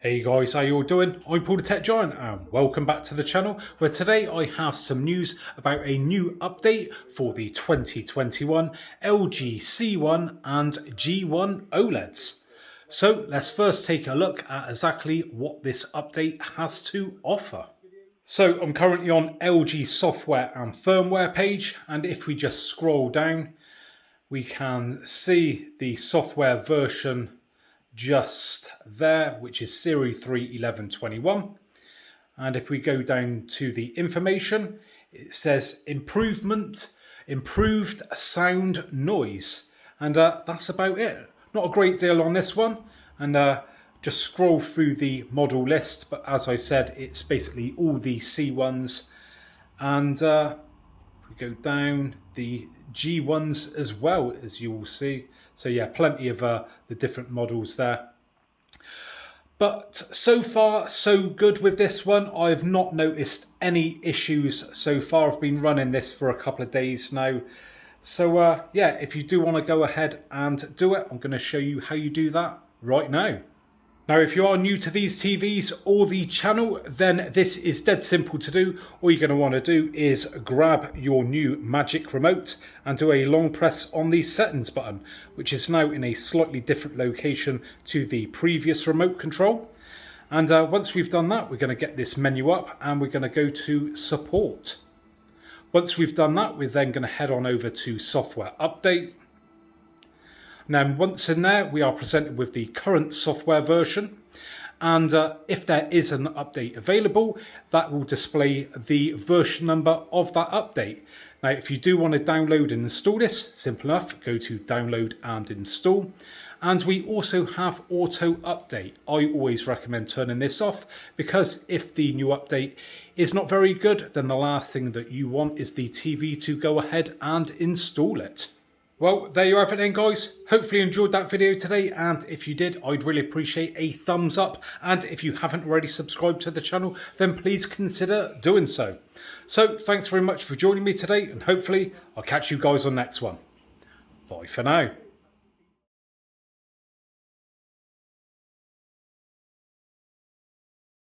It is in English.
Hey guys, how you all doing? I'm Paul the Tech Giant and welcome back to the channel, where today I have some news about a new update for the 2021 LG C1 and G1 OLEDs. So let's first take a look at exactly what this update has to offer. So I'm currently on LG software and firmware page, and if we just scroll down, we can see the software version just there, which is Series 3.11.21. And if we go down to the information, it says improved sound noise. And that's about it. Not a great deal on this one. And just scroll through the model list. But as I said, it's basically all the C1s. And if we go down, the G1s as well, as you will see. So yeah, plenty of the different models there. But so far, so good with this one. I've not noticed any issues so far. I've been running this for a couple of days now. So yeah, if you do want to go ahead and do it, I'm going to show you how you do that right now. Now, if you are new to these TVs or the channel, then this is dead simple to do. All you're going to want to do is grab your new Magic Remote and do a long press on the settings button, which is now in a slightly different location to the previous remote control. And once we've done that, we're going to get this menu up and we're going to go to support. Once we've done that, we're then going to head on over to software update. Now, once in there, we are presented with the current software version. And if there is an update available, that will display the version number of that update. Now, if you do want to download and install this, simple enough, go to download and install. And we also have auto update. I always recommend turning this off because if the new update is not very good, then the last thing that you want is the TV to go ahead and install it. Well, there you have it then, guys. Hopefully you enjoyed that video today, and if you did, I'd really appreciate a thumbs up, and if you haven't already subscribed to the channel, then please consider doing so. So, thanks very much for joining me today, and hopefully I'll catch you guys on the next one. Bye for now.